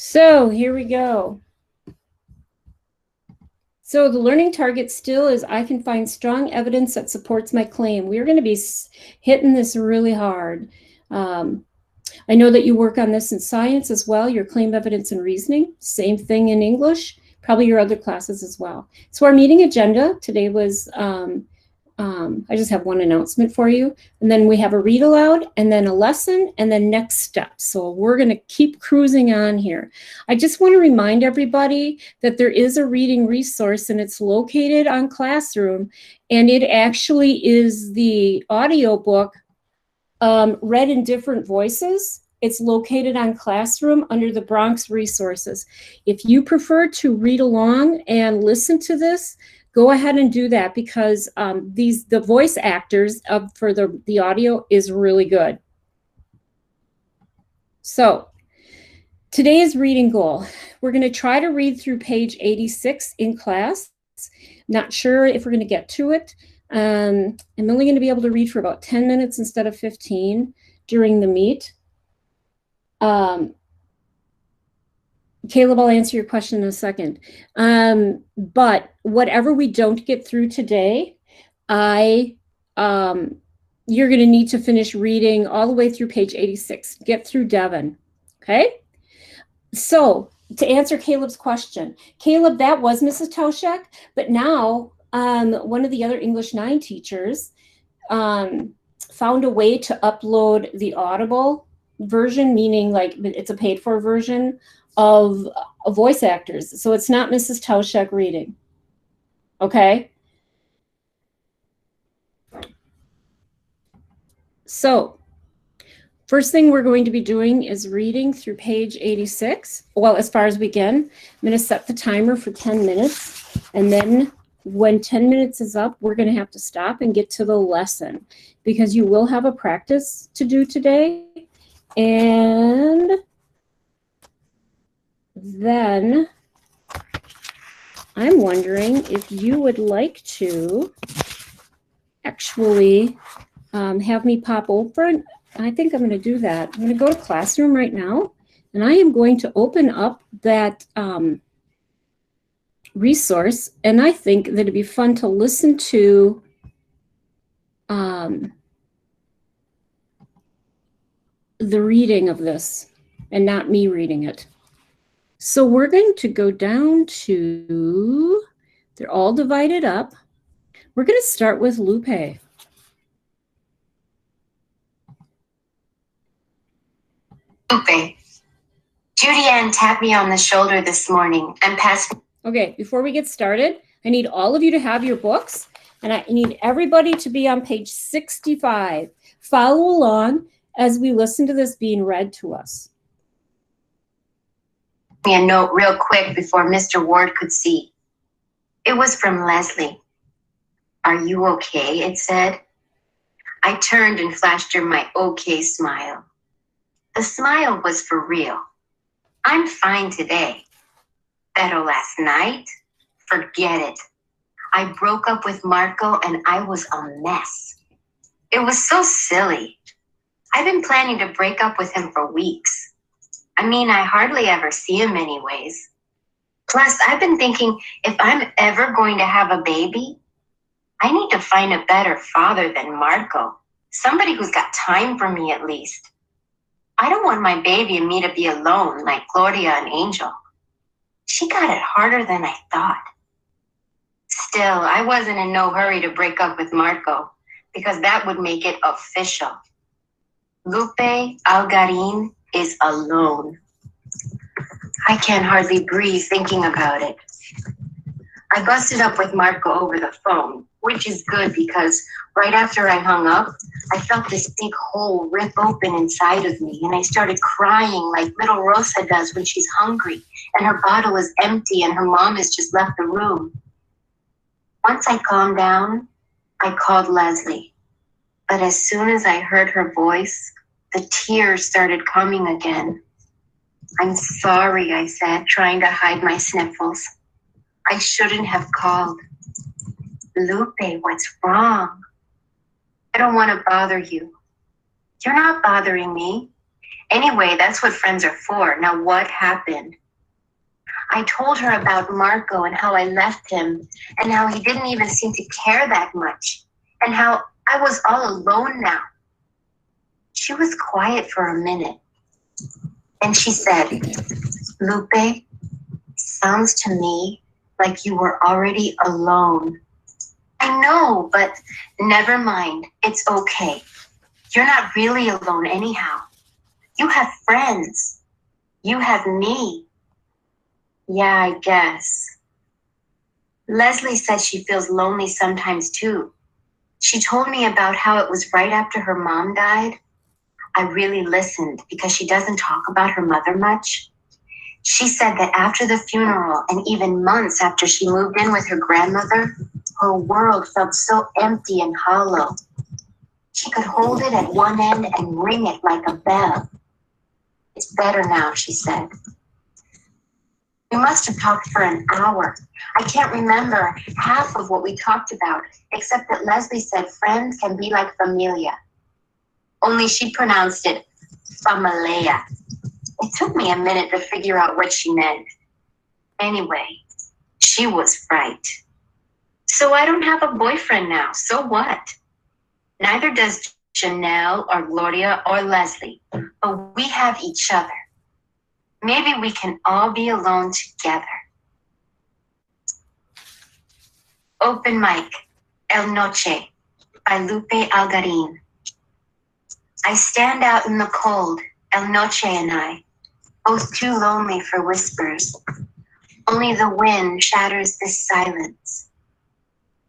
So here we go. So the learning target still is I can find strong evidence that supports my claim. We're going to be hitting this really hard. I know that you work on this in science as well, your claim evidence and reasoning, same thing in English, probably your other classes as well. So our meeting agenda today was, I just have one announcement for you, and then we have a read aloud, and then a lesson, and then next steps. So we're going to keep cruising on here. I just want to remind everybody that there is a reading resource, and it's located on Classroom, and it actually is the audio book read in different voices. It's located on Classroom under the Bronx resources. If you prefer to read along and listen to this, go ahead and do that, because the voice actors for the audio is really good. So today's reading goal, we're going to try to read through page 86 in class. Not sure if we're going to get to it. I'm only going to be able to read for about 10 minutes instead of 15 during the meet. Caleb, I'll answer your question in a second. But whatever we don't get through today, you're going to need to finish reading all the way through page 86. Get through Devon, okay? So to answer Caleb's question, Caleb, that was Mrs. Toshek, but now one of the other English 9 teachers found a way to upload the Audible version, meaning like it's a paid for version of voice actors. So it's not Mrs. Toshek reading. Okay. So first thing we're going to be doing is reading through page 86. Well, as far as we can, I'm going to set the timer for 10 minutes. And then when 10 minutes is up, we're going to have to stop and get to the lesson, because you will have a practice to do today. And then I'm wondering if you would like to actually have me pop open. I think I'm going to do that. I'm going to go to Classroom right now, and I am going to open up that resource, and I think that it'd be fun to listen to the reading of this and not me reading it. So we're going to go down to, they're all divided up. We're going to start with Lupe. Lupe, Judy Ann tapped me on the shoulder this morning and passed. Okay, before we get started, I need all of you to have your books, and I need everybody to be on page 65. Follow along as we listen to this being read to us. Me a note real quick before Mr. Ward could see. It was from Leslie. "Are you okay?" it said. I turned and flashed her my okay smile. The smile was for real. "I'm fine today." "Better last night?" Forget it. I broke up with Marco and I was a mess. It was so silly. I've been planning to break up with him for weeks. I mean, I hardly ever see him anyways. Plus, I've been thinking, if I'm ever going to have a baby, I need to find a better father than Marco. Somebody who's got time for me at least. I don't want my baby and me to be alone like Gloria and Angel. She got it harder than I thought. Still, I wasn't in no hurry to break up with Marco, because that would make it official. Lupe Algarin is alone. I can't hardly breathe thinking about it. I busted up with Marco over the phone, which is good because right after I hung up, I felt this big hole rip open inside of me, and I started crying like little Rosa does when she's hungry and her bottle is empty and her mom has just left the room. Once I calmed down, I called Leslie. But as soon as I heard her voice, the tears started coming again. "I'm sorry," I said, trying to hide my sniffles. "I shouldn't have called." "Lupe, what's wrong?" "I don't want to bother you." "You're not bothering me. Anyway, that's what friends are for. Now, what happened? I told her about Marco and how I left him and how he didn't even seem to care that much and how I was all alone now. She was quiet for a minute. And she said, Lupe, sounds to me like you were already alone. I know, but never mind. It's okay. You're not really alone anyhow. You have friends. You have me. Yeah, I guess. Leslie said she feels lonely sometimes too. She told me about how it was right after her mom died. I really listened because she doesn't talk about her mother much. She said that after the funeral and even months after she moved in with her grandmother, her world felt so empty and hollow. She could hold it at one end and ring it like a bell. It's better now, she said. We must have talked for an hour. I can't remember half of what we talked about, except that Leslie said friends can be like familia. Only she pronounced it familia. It took me a minute to figure out what she meant. Anyway, she was right. So I don't have a boyfriend now, so what? Neither does Janelle or Gloria or Leslie, but we have each other. Maybe we can all be alone together. Open mic, El Noche, by Lupe Algarin. I stand out in the cold, El Noche and I, both too lonely for whispers. Only the wind shatters this silence.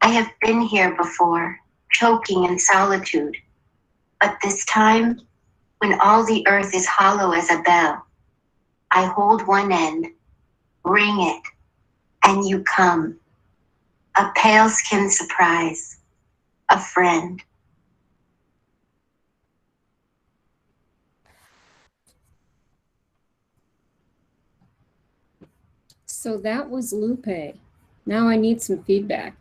I have been here before, choking in solitude. But this time, when all the earth is hollow as a bell, I hold one end, ring it, and you come. A pale-skinned surprise, a friend. So that was Lupe. Now I need some feedback.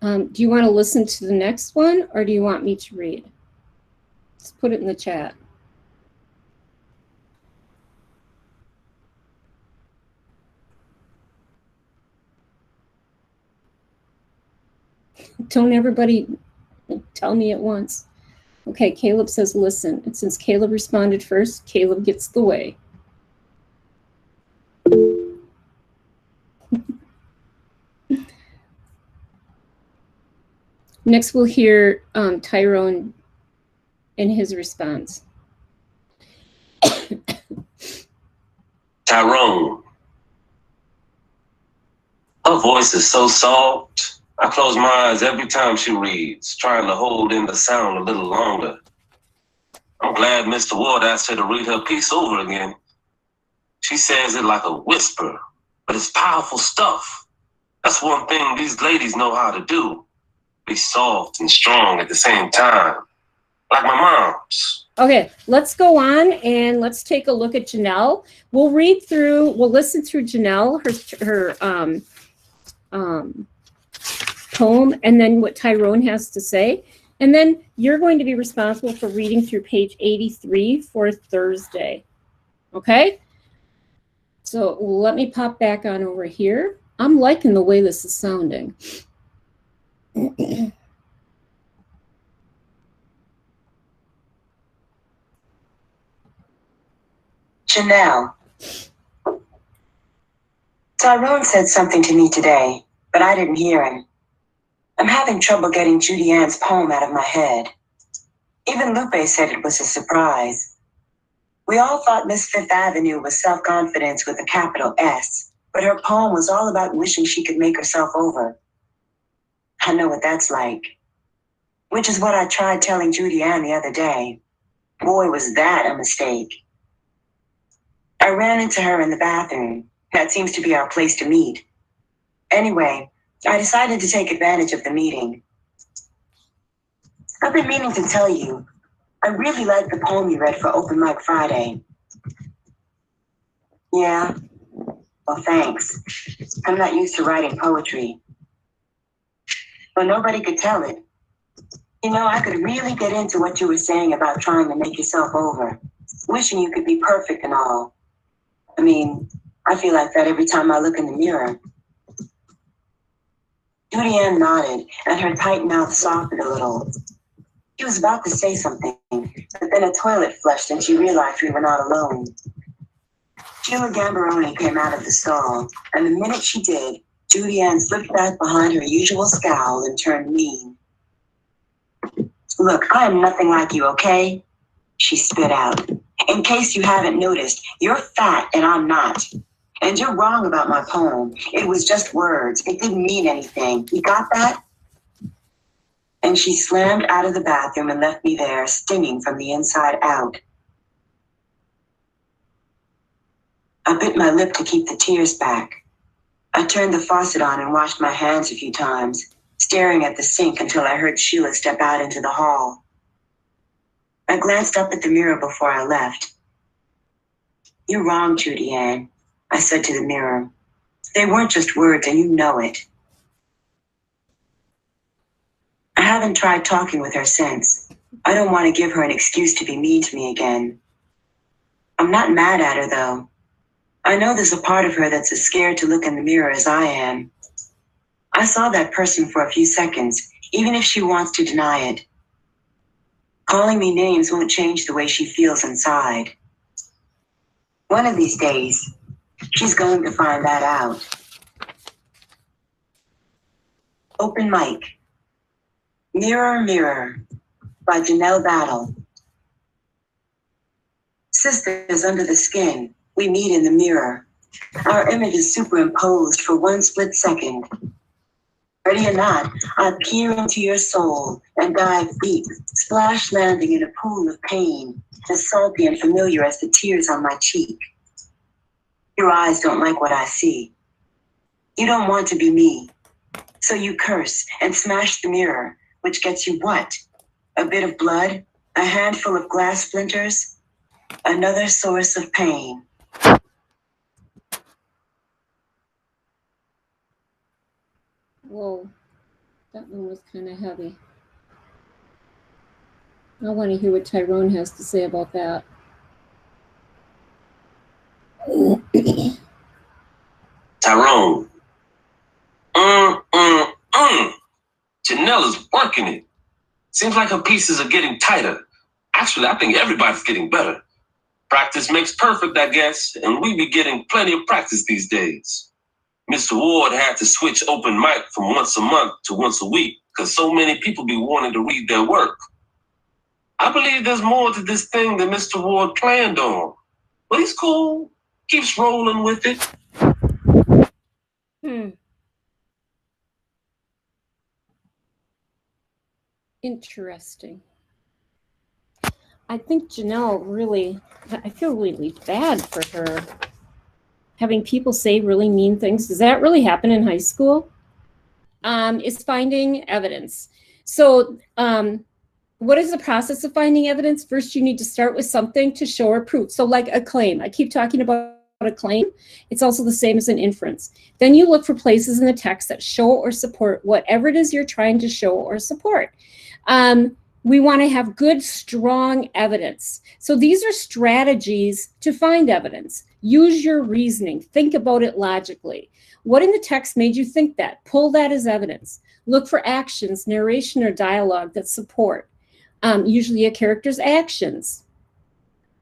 Do you want to listen to the next one or do you want me to read? Let's put it in the chat. Don't everybody tell me at once. Okay, Caleb says listen. And since Caleb responded first, Caleb gets the way. Next, we'll hear Tyrone and his response. Tyrone. Her voice is so soft. I close my eyes every time she reads, trying to hold in the sound a little longer. I'm glad Mr. Ward asked her to read her piece over again. She says it like a whisper, but it's powerful stuff. That's one thing these ladies know how to do. Be soft and strong at the same time, like my mom's. Okay, let's go on and let's take a look at Janelle. We'll listen through Janelle, her poem, and then what Tyrone has to say. And then you're going to be responsible for reading through page 83 for Thursday. Okay? So let me pop back on over here. I'm liking the way this is sounding. Janelle. Tyrone said something to me today, but I didn't hear him. I'm having trouble getting Judy Ann's poem out of my head. Even Lupe said it was a surprise. We all thought Miss Fifth Avenue was self-confidence with a capital S, but her poem was all about wishing she could make herself over. I know what that's like. Which is what I tried telling Judy Ann the other day. Boy, was that a mistake. I ran into her in the bathroom. That seems to be our place to meet. Anyway, I decided to take advantage of the meeting. I've been meaning to tell you, I really liked the poem you read for Open Mic Friday. Yeah? Well, thanks. I'm not used to writing poetry. But nobody could tell it. You know, I could really get into what you were saying about trying to make yourself over. wishing you could be perfect and all. I mean, I feel like that every time I look in the mirror. Judy Ann nodded, and her tight mouth softened a little. She was about to say something, but then a toilet flushed and she realized we were not alone. Sheila Gambaroni came out of the stall, and the minute she did, Judy Ann slipped back behind her usual scowl and turned mean. "Look, I am nothing like you, okay?" she spit out. "In case you haven't noticed, you're fat and I'm not. And you're wrong about my poem. It was just words. It didn't mean anything. You got that?" And she slammed out of the bathroom and left me there, stinging from the inside out. I bit my lip to keep the tears back. I turned the faucet on and washed my hands a few times, staring at the sink until I heard Sheila step out into the hall. I glanced up at the mirror before I left. "You're wrong, Judy Ann," I said to the mirror. "They weren't just words, and you know it." I haven't tried talking with her since. I don't want to give her an excuse to be mean to me again. I'm not mad at her, though. I know there's a part of her that's as scared to look in the mirror as I am. I saw that person for a few seconds, even if she wants to deny it. Calling me names won't change the way she feels inside. One of these days, she's going to find that out. Open mic. Mirror, Mirror by Janelle Battle. Sisters under the skin, we meet in the mirror. Our image is superimposed for one split second. Ready or not, I peer into your soul and dive deep, splash landing in a pool of pain, as salty and familiar as the tears on my cheek. Your eyes don't like what I see. You don't want to be me. So you curse and smash the mirror, which gets you what? A bit of blood? A handful of glass splinters? Another source of pain. Whoa, that one was kind of heavy. I want to hear what Tyrone has to say about that. Tyrone. Janelle is working it. Seems like her pieces are getting tighter. Actually, I think everybody's getting better. Practice makes perfect, I guess, and we be getting plenty of practice these days. Mr. Ward had to switch open mic from once a month to once a week because so many people be wanting to read their work. I believe there's more to this thing than Mr. Ward planned on. But he's cool. Keeps rolling with it. Interesting. I think Janelle really, I feel really bad for her. Having people say really mean things. Does that really happen in high school? Is finding evidence. So what is the process of finding evidence? First, you need to start with something to show or prove. So like a claim. I keep talking about a claim. It's also the same as an inference. Then you look for places in the text that show or support whatever it is you're trying to show or support. We want to have good, strong evidence. So these are strategies to find evidence. Use your reasoning. Think about it logically. What in the text made you think that? Pull that as evidence. Look for actions, narration, or dialogue that support. Usually a character's actions.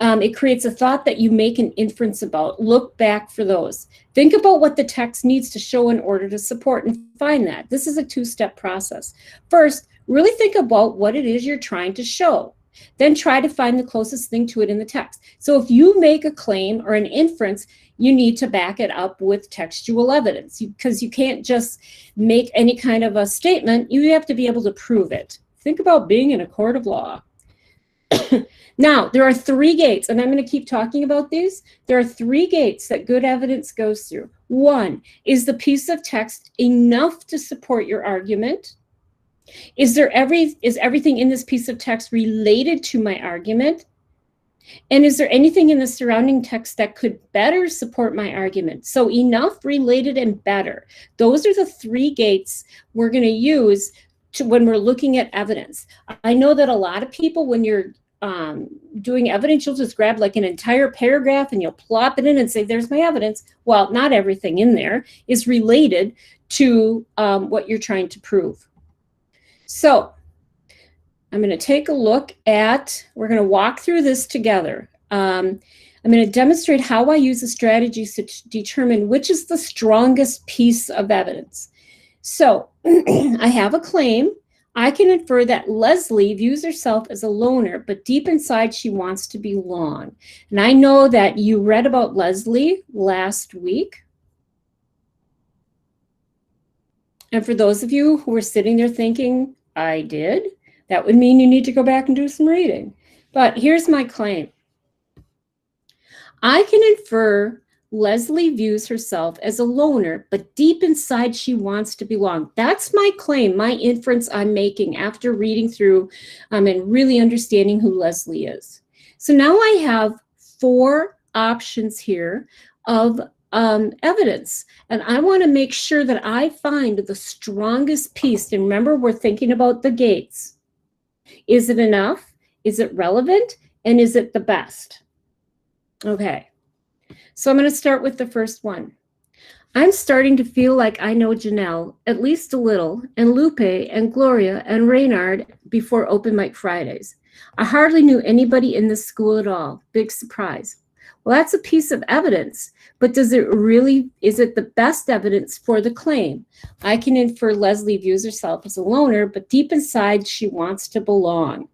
It creates a thought that you make an inference about. Look back for those. Think about what the text needs to show in order to support and find that. This is a two-step process. First, really think about what it is you're trying to show. Then try to find the closest thing to it in the text. So if you make a claim or an inference, you need to back it up with textual evidence because you can't just make any kind of a statement. You have to be able to prove it. Think about being in a court of law. Now, there are three gates, and I'm going to keep talking about these. There are three gates that good evidence goes through. One, is the piece of text enough to support your argument? Is everything in this piece of text related to my argument? And is there anything in the surrounding text that could better support my argument? So enough, related, and better. Those are the three gates we're going to use when we're looking at evidence. I know that a lot of people, when you're doing evidence, you'll just grab like an entire paragraph and you'll plop it in and say, there's my evidence. Well, not everything in there is related to what you're trying to prove. So I'm going to take a look at, we're going to walk through this together. I'm going to demonstrate how I use the strategies to determine which is the strongest piece of evidence. So I have a claim. I can infer that Leslie views herself as a loner, but deep inside she wants to belong. And I know that you read about Leslie last week. And for those of you who are sitting there thinking, I did, that would mean you need to go back and do some reading. But here's my claim. I can infer Leslie views herself as a loner, but deep inside she wants to belong. That's my claim, my inference I'm making after reading through and really understanding who Leslie is. So now I have 4 options here of evidence, and I want to make sure that I find the strongest piece. And remember, we're thinking about the gates. Is it enough? Is it relevant? And is it the best? Okay. So I'm going to start with the first one. I'm starting to feel like I know Janelle, at least a little, and Lupe and Gloria and Reynard before Open Mic Fridays. I hardly knew anybody in this school at all. Big surprise. Well, that's a piece of evidence, but is it the best evidence for the claim? I can infer Leslie views herself as a loner, but deep inside she wants to belong.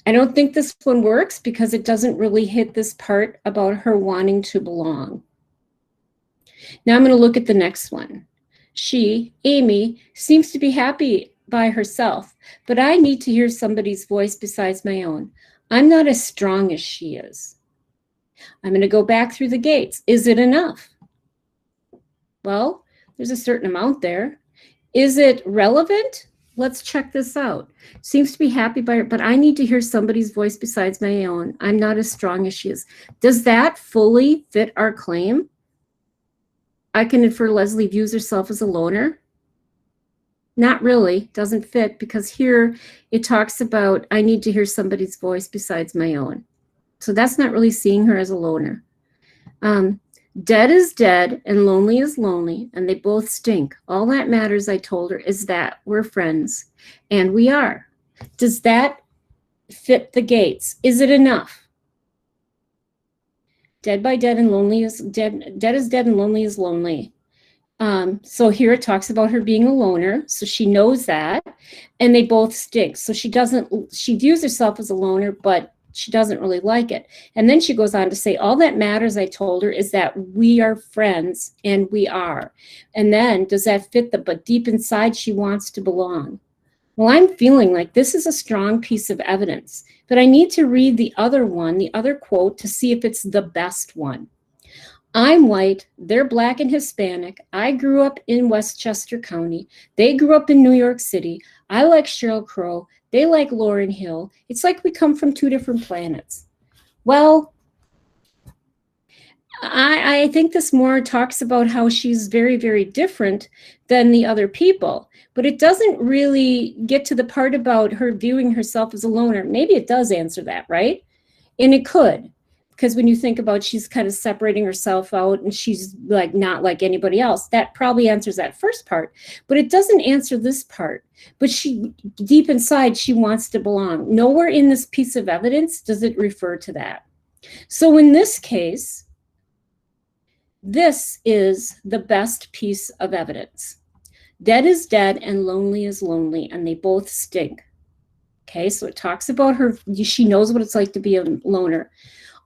I don't think this one works because it doesn't really hit this part about her wanting to belong. Now I'm going to look at the next one. She, Amy, seems to be happy by herself, but I need to hear somebody's voice besides my own. I'm not as strong as she is. I'm going to go back through the gates. Is it enough? Well, there's a certain amount there. Is it relevant? Let's check this out. Seems to be happy by her, but I need to hear somebody's voice besides my own. I'm not as strong as she is. Does that fully fit our claim? I can infer Leslie views herself as a loner. Not really, doesn't fit, because here it talks about I need to hear somebody's voice besides my own. So that's not really seeing her as a loner. Dead is dead and lonely is lonely, and they both stink. All that matters, I told her, is that we're friends, and we are. Does that fit the gates? Is it enough? Dead by dead and lonely is dead. Dead is dead and lonely is lonely. So here it talks about her being a loner, so she knows that, and they both stink. So she views herself as a loner, but she doesn't really like it. And then she goes on to say, all that matters, I told her, is that we are friends, and we are. And then, does that fit but deep inside she wants to belong? Well, I'm feeling like this is a strong piece of evidence, but I need to read the other one, the other quote, to see if it's the best one. I'm white, they're Black and Hispanic. I grew up in Westchester County. They grew up in New York City. I like Sheryl Crow. They like Lauryn Hill. It's like we come from 2 different planets. Well, I think this more talks about how she's very, very different than the other people, but it doesn't really get to the part about her viewing herself as a loner. Maybe it does answer that, right? And it could, because when you think about she's kind of separating herself out and she's like not like anybody else, that probably answers that first part, but it doesn't answer this part. But she, deep inside, she wants to belong. Nowhere in this piece of evidence does it refer to that. So in this case, this is the best piece of evidence. Dead is dead and lonely is lonely, and they both stink. Okay, so it talks about her, she knows what it's like to be a loner.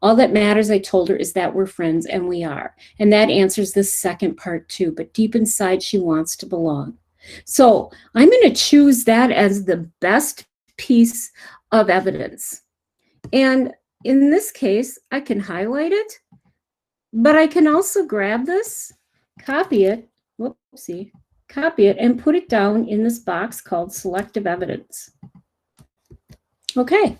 All that matters, I told her, is that we're friends, and we are. And that answers this second part too, but deep inside she wants to belong. So I'm going to choose that as the best piece of evidence. And in this case, I can highlight it, but I can also grab this, copy it, whoopsie, copy it, and put it down in this box called selective evidence. Okay.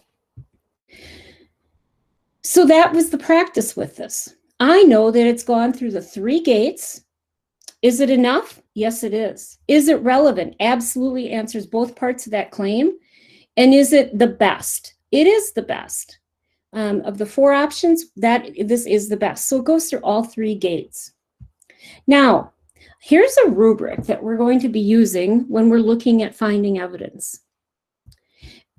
So that was the practice with this. I know that it's gone through the 3 gates. Is it enough? Yes, it is. Is it relevant? Absolutely answers both parts of that claim. And is it the best? it is the best. Of the 4 options, this is the best. So it goes through all 3 gates. Now, here's a rubric that we're going to be using when we're looking at finding evidence.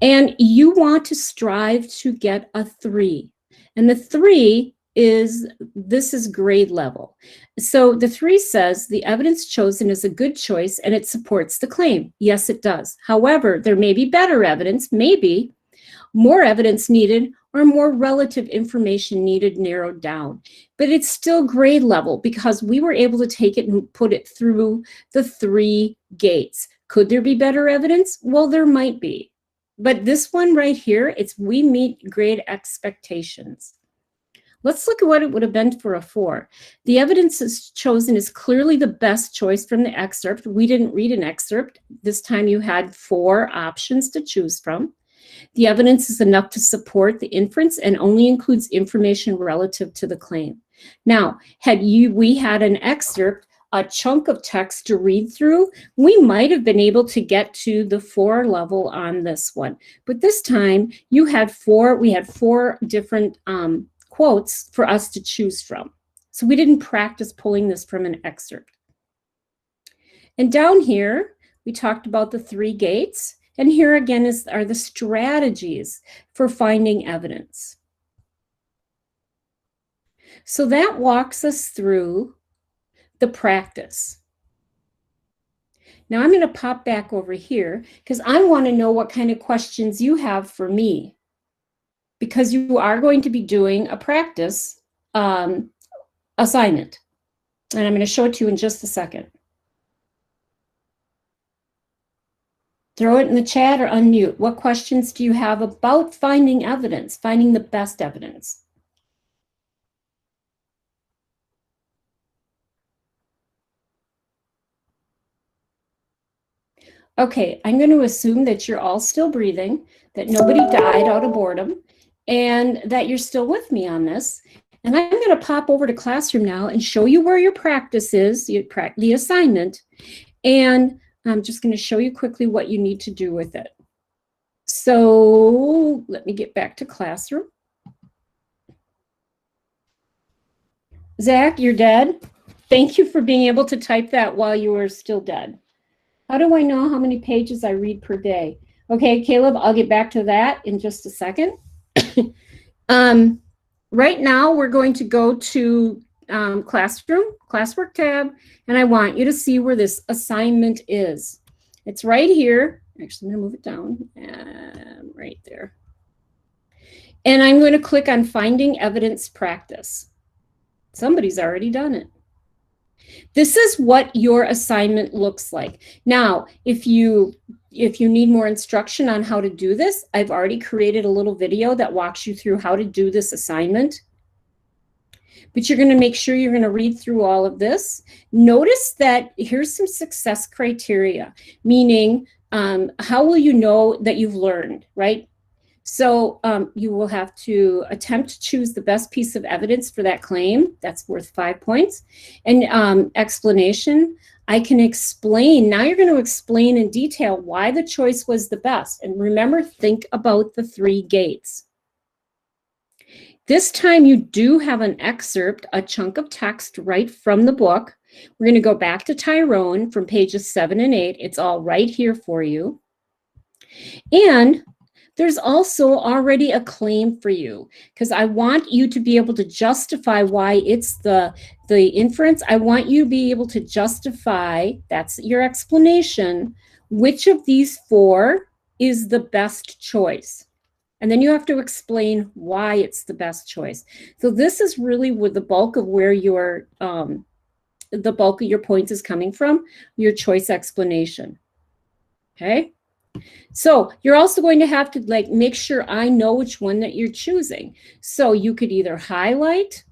And you want to strive to get a 3. And the 3 is, this is grade level. So the 3 says the evidence chosen is a good choice and it supports the claim. Yes, it does. However, there may be better evidence, maybe more evidence needed, or more relative information needed narrowed down. But it's still grade level because we were able to take it and put it through the 3 gates. Could there be better evidence? Well, there might be. But this one right here, it's we meet grade expectations. Let's look at what it would have been for a 4. The evidence chosen is clearly the best choice from the excerpt. We didn't read an excerpt. This time you had 4 options to choose from. The evidence is enough to support the inference and only includes information relative to the claim. Now, we had an excerpt, a chunk of text to read through, we might have been able to get to the 4 level on this one. But this time we had 4 different quotes for us to choose from. So we didn't practice pulling this from an excerpt. And down here, we talked about the 3 gates. And here again are the strategies for finding evidence. So that walks us through the practice. Now I'm going to pop back over here because I want to know what kind of questions you have for me, because you are going to be doing a practice assignment. And I'm going to show it to you in just a second. Throw it in the chat or unmute. What questions do you have about finding evidence, finding the best evidence? Okay, I'm going to assume that you're all still breathing, that nobody died out of boredom, and that you're still with me on this. And I'm going to pop over to Classroom now and show you where your practice is, the assignment, and I'm just going to show you quickly what you need to do with it. So let me get back to Classroom. Zach, you're dead. Thank you for being able to type that while you were still dead. How do I know how many pages I read per day? Okay, Caleb, I'll get back to that in just a second. Right now, we're going to go to Classroom, Classwork tab, and I want you to see where this assignment is. It's right here. Actually, I'm going to move it down and right there. And I'm going to click on Finding Evidence Practice. Somebody's already done it. This is what your assignment looks like. Now, if you need more instruction on how to do this, I've already created a little video that walks you through how to do this assignment. But you're going to make sure you're going to read through all of this. Notice that here's some success criteria, meaning how will you know that you've learned, right? So you will have to attempt to choose the best piece of evidence for that claim. That's worth 5 points. And explanation, I can explain. Now you're going to explain in detail why the choice was the best. And remember, think about the 3 gates. This time you do have an excerpt, a chunk of text right from the book. We're going to go back to Tyrone from pages 7 and 8. It's all right here for you. And there's also already a claim for you, because I want you to be able to justify why it's the inference. I want you to be able to justify, that's your explanation, which of these 4 is the best choice. And then you have to explain why it's the best choice. So this is really where the bulk of where your points is coming from, your choice explanation. Okay? So you're also going to have to make sure I know which one that you're choosing. So you could either highlight,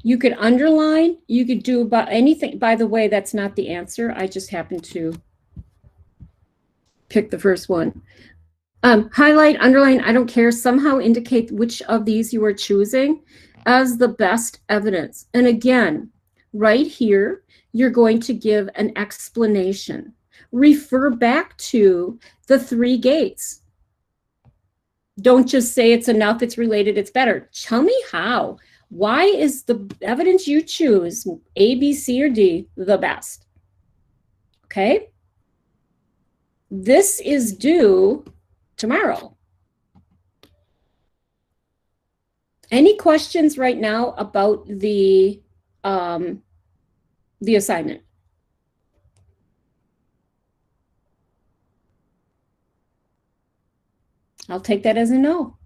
you could underline, you could do about anything. By the way, that's not the answer. I just happened to pick the first one. Highlight, underline, I don't care. Somehow indicate which of these you are choosing as the best evidence. And again, right here, you're going to give an explanation. refer back to the 3 gates. Don't just say it's enough, it's related, it's better. Tell me how. Why is the evidence you choose, A, B, C, or D, the best? Okay? This is due tomorrow. Any questions right now about the assignment? I'll take that as a no.